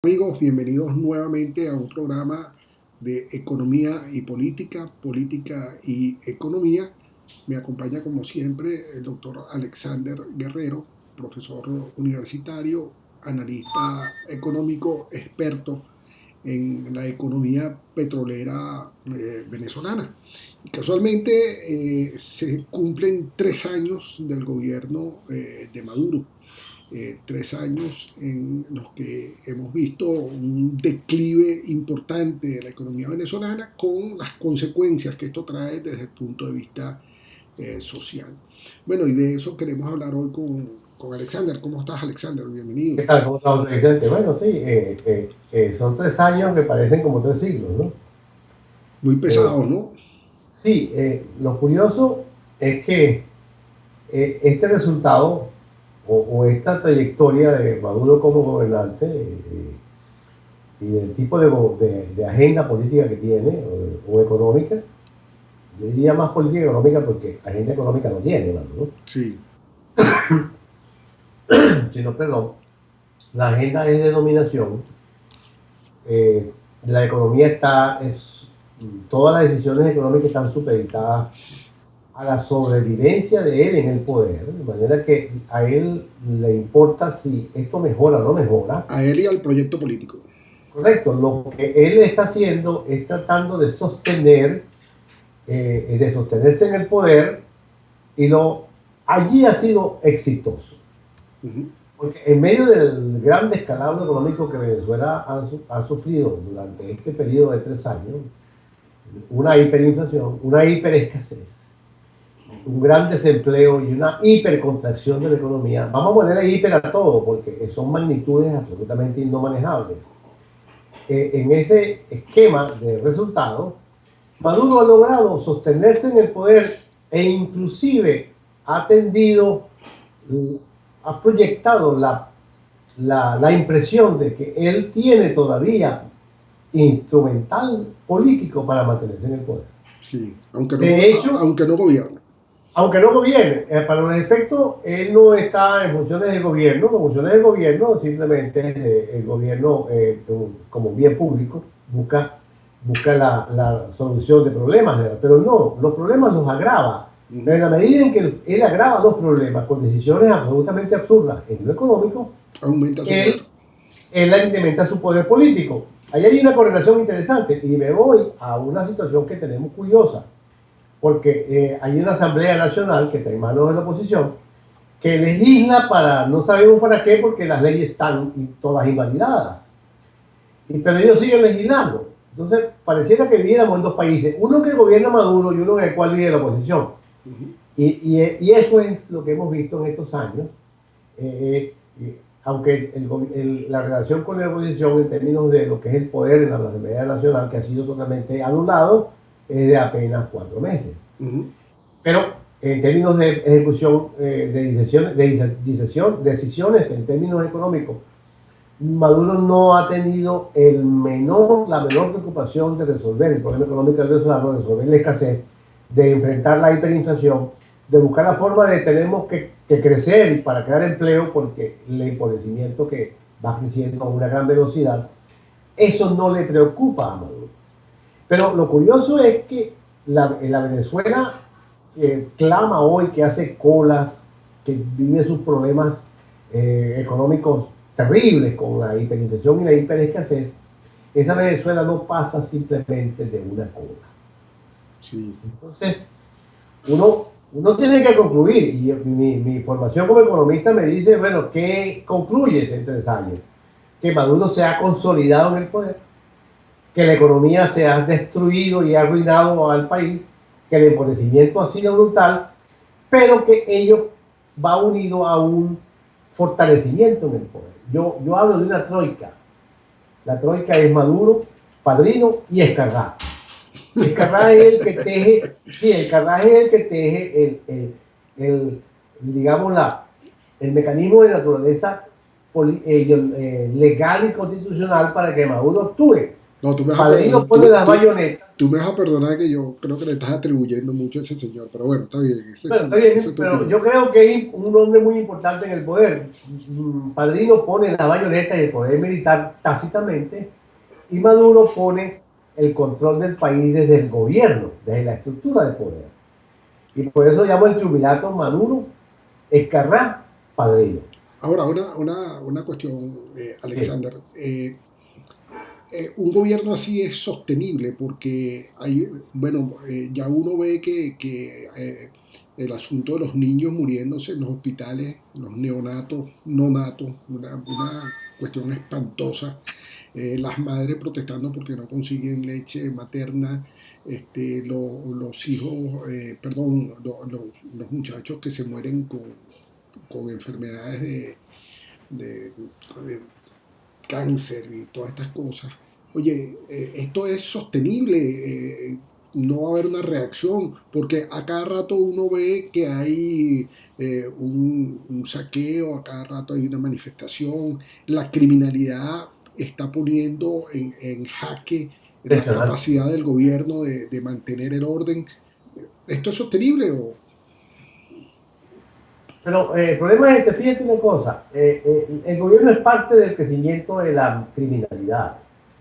Amigos, bienvenidos nuevamente a un programa de economía y política, política y economía. Me acompaña como siempre el doctor Alexander Guerrero, profesor universitario, analista económico, experto en la economía petrolera venezolana. Y casualmente se cumplen 3 años del gobierno de Maduro. 3 años en los que hemos visto un declive importante de la economía venezolana con las consecuencias que esto trae desde el punto de vista social. Bueno, y de eso queremos hablar hoy con Alexander. ¿Cómo estás, Alexander? Bienvenido. ¿Qué tal? ¿Cómo estamos, Vicente? Bueno, sí, son 3 años que parecen como 3 siglos, ¿no? Muy Eh, pesado, ¿no? sí, lo curioso es que este resultado o esta trayectoria de Maduro como gobernante y del tipo de agenda política que tiene o económica, yo diría más política económica porque agenda económica no tiene, Maduro, Sí. sino, perdón, la agenda es de dominación. eh, la economía todas las decisiones económicas están supeditadas a la sobrevivencia de él en el poder, de manera que a él le importa si esto mejora o no mejora. A él y al proyecto político. Correcto, lo que él está haciendo es tratando de sostenerse en el poder y allí ha sido exitoso. Uh-huh. Porque en medio del gran descalabro económico que Venezuela ha sufrido durante este periodo de 3 años, una hiperinflación, una hiperescasez, un gran desempleo y una hipercontracción de la economía. Vamos a ponerle hiper a todo porque son magnitudes absolutamente no manejables. En ese esquema de resultados, Maduro ha logrado sostenerse en el poder e inclusive ha tendido, ha proyectado la impresión de que él tiene todavía instrumental político para mantenerse en el poder. Sí. De hecho, Aunque no gobierna. aunque no gobierne, para los efectos, él no está en funciones de gobierno, en funciones de gobierno simplemente el gobierno como bien público busca la solución de problemas, pero no, los problemas los agrava. Pero Uh-huh. en la medida en que él agrava los problemas con decisiones absolutamente absurdas en lo económico, Aumenta su poder. él, él incrementa su poder político. Ahí hay una correlación interesante y me voy a una situación que tenemos curiosa porque hay una Asamblea Nacional que está en manos de la oposición que legisla para, no sabemos para qué, porque las leyes están todas invalidadas. Pero ellos siguen legislando. Entonces, pareciera que viviéramos en dos países, uno que gobierna Maduro y uno en el cual vive la oposición. Uh-huh. Y eso es lo que hemos visto en estos años, aunque la relación con la oposición en términos de lo que es el poder en la Asamblea Nacional, que ha sido totalmente anulado, es de apenas 4 meses. Uh-huh. Pero en términos de ejecución decisiones en términos económicos, Maduro no ha tenido la menor preocupación de resolver el problema económico del venezolano, de resolver la escasez, de enfrentar la hiperinflación, de buscar la forma de tenemos que crecer para crear empleo porque el empobrecimiento que va creciendo a una gran velocidad, eso no le preocupa a Maduro. Pero lo curioso es que la Venezuela clama hoy, que hace colas, que vive sus problemas económicos terribles con la hiperinflación y la hiperescasez, esa Venezuela no pasa simplemente de una cola. Sí. Entonces, uno tiene que concluir, y mi formación como economista me dice, bueno, ¿qué concluyes en 3 años? Que Maduro se ha consolidado en el poder, que la economía se ha destruido y ha arruinado al país, que el empobrecimiento ha sido brutal, pero que ello va unido a un fortalecimiento en el poder. Yo hablo de una troika. La troika es Maduro, Padrino y Escarrá. Escarrá es el que teje, sí, Escarrá es el que teje digamos, el mecanismo de naturaleza legal y constitucional para que Maduro actúe. No, Padrino pone las bayonetas. tú me vas a perdonar que yo creo que le estás atribuyendo mucho a ese señor, pero bueno, está bien, Bueno, está bien, esa es tu pero opinión. yo creo que hay un hombre muy importante en el poder. Padrino pone la bayoneta y el poder militar tácitamente, y Maduro pone el control del país desde el gobierno, desde la estructura del poder. Y por eso llamo el triunvirato Maduro, Escarrá, Padrino. Ahora, una cuestión, Sí, Alexander. Un gobierno así es sostenible porque hay, bueno, ya uno ve que el asunto de los niños muriéndose en los hospitales, los neonatos, no natos, una cuestión espantosa. Las madres protestando porque no consiguen leche materna, los hijos, perdón, los muchachos que se mueren con enfermedades de, de cáncer y todas estas cosas. Oye, esto es sostenible, no va a haber una reacción, porque a cada rato uno ve que hay un saqueo, a cada rato hay una manifestación, la criminalidad está poniendo en jaque la impresionante. capacidad del gobierno de mantener el orden. ¿Esto es sostenible o...? Pero el problema es este, fíjate una cosa, el gobierno es parte del crecimiento de la criminalidad,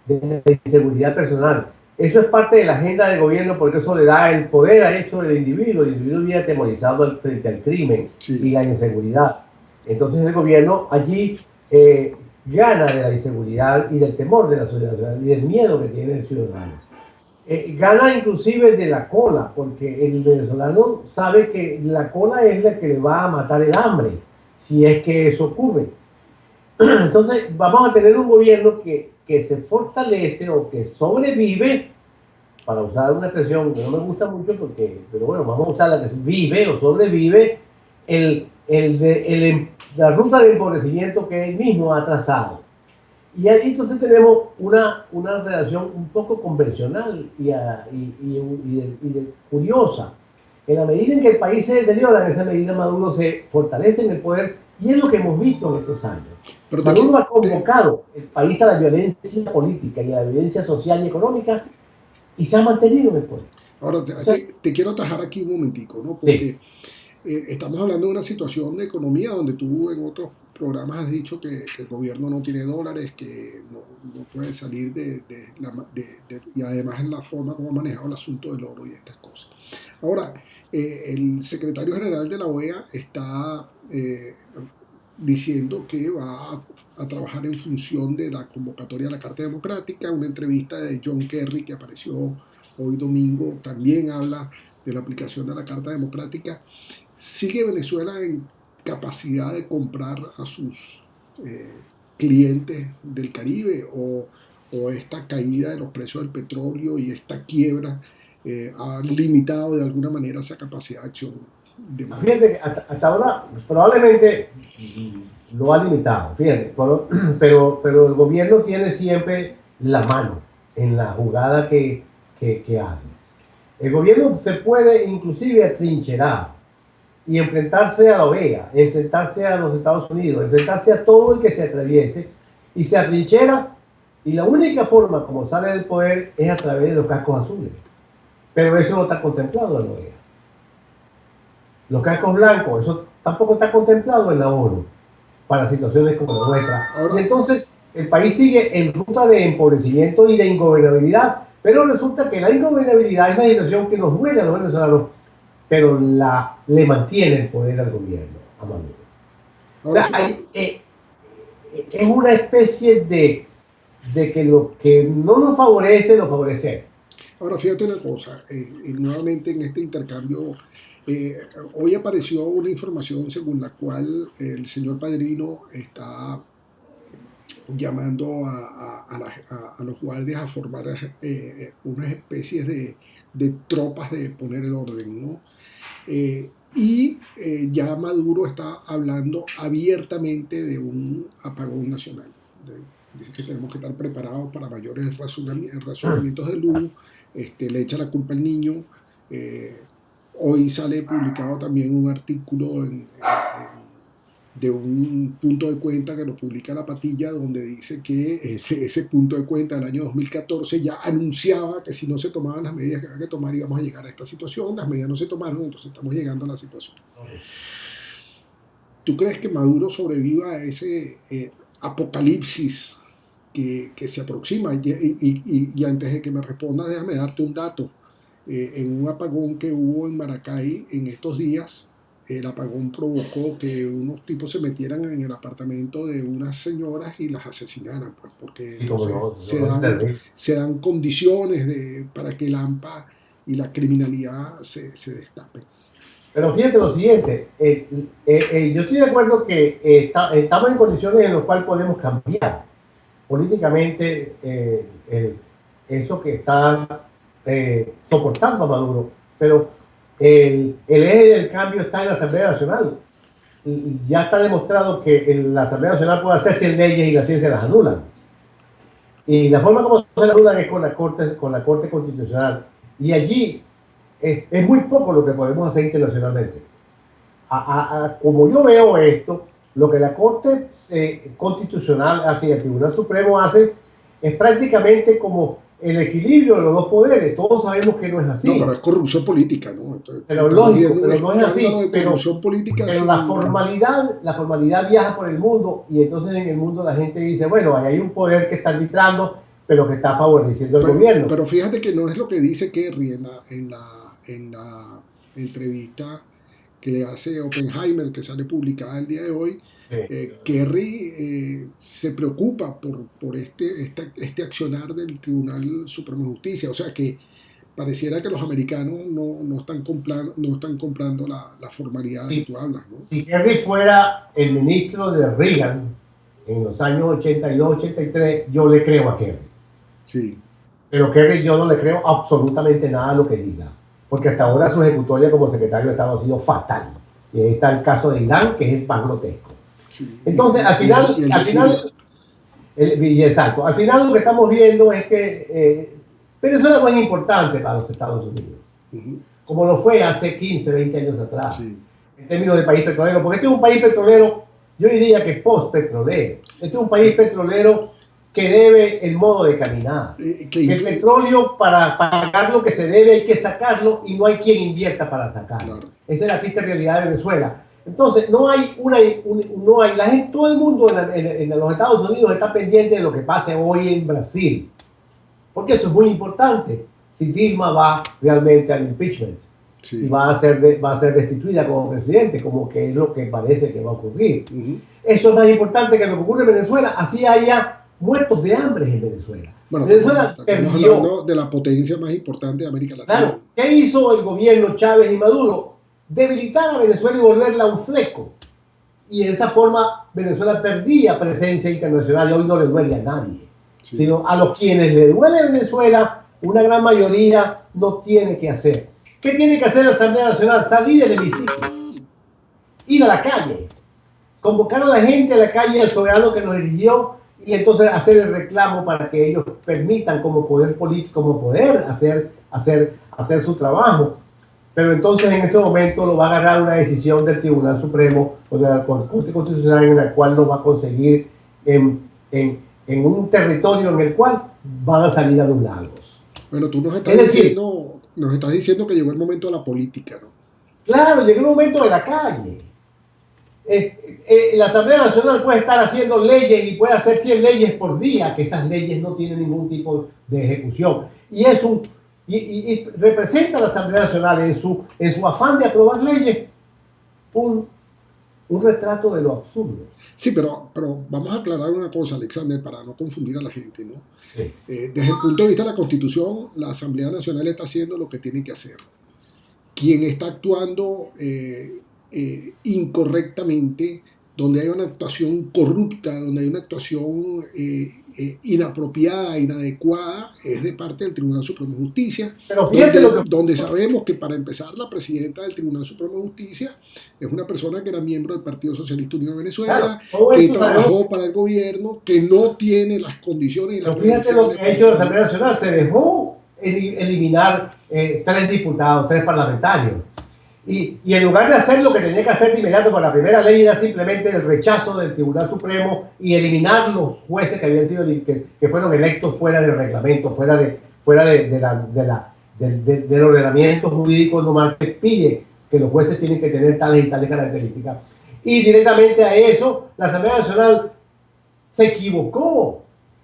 de la inseguridad personal. Eso es parte de la agenda del gobierno porque eso le da el poder a eso del individuo. El individuo vive atemorizado frente al crimen y Sí, la inseguridad. Entonces el gobierno allí gana de la inseguridad y del temor de la sociedad y del miedo que tiene el ciudadano. Gana inclusive de la cola, porque el venezolano sabe que la cola es la que le va a matar el hambre, si es que eso ocurre. Entonces vamos a tener un gobierno que se fortalece o que sobrevive, para usar una expresión que no me gusta mucho, porque, pero bueno, vamos a usar la que vive o sobrevive la ruta de empobrecimiento que él mismo ha trazado. Y ahí entonces tenemos una relación un poco convencional y curiosa. En la medida en que el país se deteriora, en esa medida Maduro se fortalece en el poder y es lo que hemos visto en estos años. pero Maduro ha convocado el país a la violencia política y a la violencia social y económica y se ha mantenido en el poder. ahora O sea, te quiero atajar aquí un momentico, ¿no? sí, Porque estamos hablando de una situación de economía donde tú en otros programas has dicho que el gobierno no tiene dólares, que no puede salir y además en la forma como ha manejado el asunto del oro y estas cosas. Ahora, el secretario general de la OEA está diciendo que va a trabajar en función de la convocatoria de la Carta Democrática. Una entrevista de John Kerry que apareció hoy domingo también habla de la aplicación de la Carta Democrática. ¿Sigue Venezuela en capacidad de comprar a sus eh, clientes del Caribe o esta caída de los precios del petróleo y esta quiebra ha limitado de alguna manera esa capacidad de acción de Maduro? fíjate que hasta ahora probablemente lo ha limitado, fíjate, pero el gobierno tiene siempre la mano en la jugada que hace. El gobierno se puede inclusive atrincherar y enfrentarse a la OEA, enfrentarse a los Estados Unidos, enfrentarse a todo el que se atraviese y se atrinchera y la única forma como sale del poder es a través de los cascos azules. Pero eso no está contemplado en la OEA. Los cascos blancos, eso tampoco está contemplado en la ONU para situaciones como la nuestra. Y Ahora, entonces el país sigue en ruta de empobrecimiento y de ingobernabilidad, pero resulta que la ingobernabilidad es una situación que nos duele a los venezolanos, pero le mantiene el poder al gobierno, a Maduro. O ahora, sea, es una especie de que lo que no nos favorece, lo favorece. ahora fíjate una cosa, y nuevamente en este intercambio, hoy apareció una información según la cual el señor Padrino está llamando a los guardias a formar unas especies de tropas de poner el orden, ¿no? Ya Maduro está hablando abiertamente de un apagón nacional. Dice que tenemos que estar preparados para mayores razonamientos de luz, le echa la culpa al niño. eh, Hoy sale publicado también un artículo de un punto de cuenta que lo publica La Patilla, donde dice que ese punto de cuenta del año 2014 ya anunciaba que si no se tomaban las medidas que había que tomar íbamos a llegar a esta situación. Las medidas no se tomaron, entonces estamos llegando a la situación. ¿Tú crees que Maduro sobreviva a ese apocalipsis que se aproxima? Y antes de que me respondas, déjame darte un dato. En un apagón que hubo en Maracay en estos días, el apagón provocó que unos tipos se metieran en el apartamento de unas señoras y las asesinaran, pues, porque Y como entonces no, se se dan condiciones para que el AMPA y la criminalidad se destapen. Pero fíjate lo siguiente, yo estoy de acuerdo que estamos en condiciones en las cuales podemos cambiar políticamente eso que está soportando a Maduro, pero el eje del cambio está en la Asamblea Nacional y ya está demostrado que la Asamblea Nacional puede hacer 100 leyes y la ciencia las anulan. Y la forma como se anulan es con la Corte Constitucional. Y allí es muy poco lo que podemos hacer internacionalmente. Como yo veo esto, lo que la Corte Constitucional hace y el Tribunal Supremo hace es prácticamente como el equilibrio de los dos poderes. Todos sabemos que no es así. No, pero es corrupción política, ¿no? Entonces, pero lógico, pero no es así. Pero sin... la formalidad viaja por el mundo y entonces en el mundo la gente dice, bueno, ahí hay un poder que está arbitrando, pero que está favoreciendo al gobierno. Pero fíjate que no es lo que dice Kerry en la entrevista que le hace Oppenheimer, que sale publicada el día de hoy. Sí. Kerry se preocupa por este accionar del Tribunal Supremo de Justicia. O sea que pareciera que los americanos no están comprando la formalidad sí. que tú hablas, ¿no? Si Kerry fuera el ministro de Reagan en los años 82, 83, yo le creo a Kerry. Sí. Pero Kerry yo no le creo absolutamente nada a lo que diga, porque hasta ahora su ejecutoria como secretario de Estado ha sido fatal. Y ahí está el caso de Irán, que es el más grotesco. Sí. Entonces, al final, exacto, al final lo que estamos viendo es que Venezuela no es importante para los Estados Unidos, como lo fue hace 15, 20 años atrás, en términos de país petrolero, porque este es un país petrolero, yo diría que post-petrolero. Este es un país petrolero que debe el modo de caminar. El petróleo, para pagar lo que se debe, hay que sacarlo y no hay quien invierta para sacarlo. Claro. Esa es la triste realidad de Venezuela. Entonces, no hay la gente, todo el mundo en los Estados Unidos está pendiente de lo que pase hoy en Brasil. Porque eso es muy importante. Si Dilma va realmente al impeachment y va a ser destituida como presidente, como que es lo que parece que va a ocurrir. Eso es más importante que lo que ocurre en Venezuela, así haya muertos de hambre en Venezuela. Bueno, Venezuela estamos hablando de la potencia más importante de América Latina. Claro. ¿Qué hizo el gobierno Chávez y Maduro? Debilitar a Venezuela y volverla un fleco. Y de esa forma Venezuela perdía presencia internacional y hoy no le duele a nadie. Sí. Sino a los quienes le duele a Venezuela, una gran mayoría no tiene que hacer. ¿Qué tiene que hacer la Asamblea Nacional? Salir del hemiciclo. Ir a la calle. Convocar a la gente a la calle, al soberano que nos eligió, y entonces hacer el reclamo para que ellos permitan como poder político, como poder hacer su trabajo. Pero entonces en ese momento lo va a agarrar una decisión del Tribunal Supremo o de la Corte Constitucional en la cual lo va a conseguir en un territorio en el cual van a salir a los lagos. Bueno, tú nos estás diciendo que llegó el momento de la política, ¿no? Claro, llegó el momento de la calle. La Asamblea Nacional puede estar haciendo leyes y puede hacer 100 leyes por día, que esas leyes no tienen ningún tipo de ejecución. Y representa a la Asamblea Nacional en su afán de aprobar leyes un retrato de lo absurdo. Sí, pero vamos a aclarar una cosa, Alexander, para no confundir a la gente, ¿no? Sí. Desde el punto de vista de la Constitución, la Asamblea Nacional está haciendo lo que tiene que hacer. Quien está actuando incorrectamente, donde hay una actuación corrupta, donde hay una actuación inapropiada, inadecuada, es de parte del Tribunal Supremo de Justicia, donde sabemos que para empezar la presidenta del Tribunal Supremo de Justicia es una persona que era miembro del Partido Socialista Unido de Venezuela, que trabajó para el gobierno, que no tiene las condiciones. Pero fíjate lo que ha hecho la Asamblea Nacional, se dejó eliminar 3 diputados, 3 parlamentarios. Y en lugar de hacer lo que tenía que hacer de inmediato con la primera ley, era simplemente el rechazo del Tribunal Supremo y eliminar los jueces que habían sido que fueron electos fuera del reglamento, del ordenamiento jurídico normal que pide que los jueces tienen que tener tales y tales características. Y directamente a eso, la Asamblea Nacional se equivocó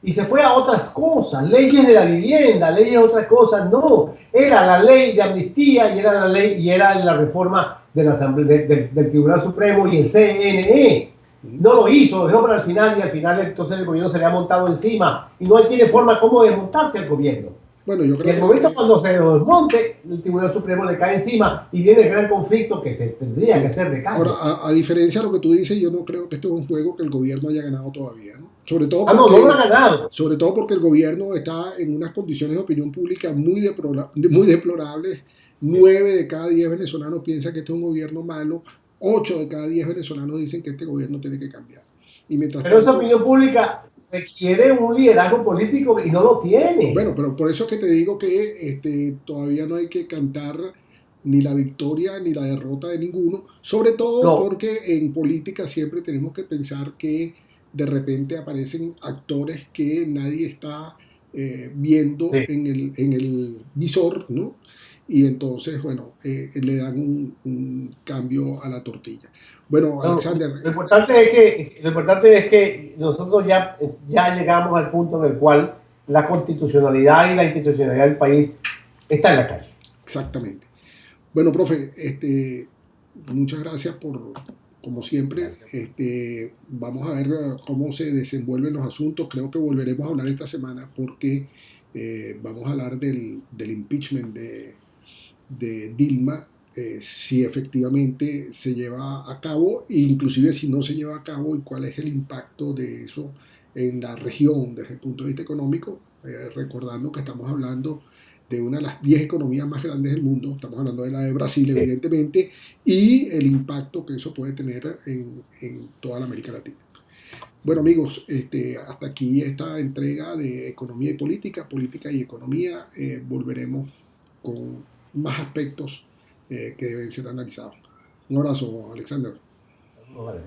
y se fue a otras cosas, leyes de la vivienda, leyes de otras cosas, no, era la ley de amnistía y era la reforma de la del Tribunal Supremo y el CNE. No lo hizo, lo dejó para el final y al final entonces el gobierno se le ha montado encima y no tiene forma como desmontarse al gobierno. Bueno, yo creo y el momento cuando se desmonte, el Tribunal Supremo le cae encima y viene el gran conflicto que se tendría que hacer de cambio. Ahora, a diferencia de lo que tú dices, yo no creo que esto es un juego que el gobierno haya ganado todavía, ¿no? Sobre todo porque, no lo ha ganado. Sobre todo porque el gobierno está en unas condiciones de opinión pública muy deplorables. 9 de cada 10 venezolanos piensan que este es un gobierno malo. 8 de cada 10 venezolanos dicen que este gobierno tiene que cambiar. Y mientras pero tanto, esa opinión pública requiere un liderazgo político y no lo tiene. Bueno, pero por eso es que te digo que todavía no hay que cantar ni la victoria ni la derrota de ninguno, sobre todo porque en política siempre tenemos que pensar que de repente aparecen actores que nadie está viendo en el visor, ¿no? Y entonces, bueno, le dan un cambio a la tortilla. Bueno, Alexander. Lo importante es que nosotros ya llegamos al punto en el cual la constitucionalidad y la institucionalidad del país está en la calle. Exactamente. Bueno, profe, muchas gracias como siempre. Vamos a ver cómo se desenvuelven los asuntos. Creo que volveremos a hablar esta semana porque vamos a hablar del impeachment de Dilma, si efectivamente se lleva a cabo, e inclusive si no se lleva a cabo, y cuál es el impacto de eso en la región desde el punto de vista económico, recordando que estamos hablando de una de las 10 economías más grandes del mundo, estamos hablando de la de Brasil, evidentemente, y el impacto que eso puede tener en toda la América Latina. Bueno, amigos, hasta aquí esta entrega de economía y política y economía. Volveremos con más aspectos que deben ser analizados. Un abrazo, Alexander. Vale.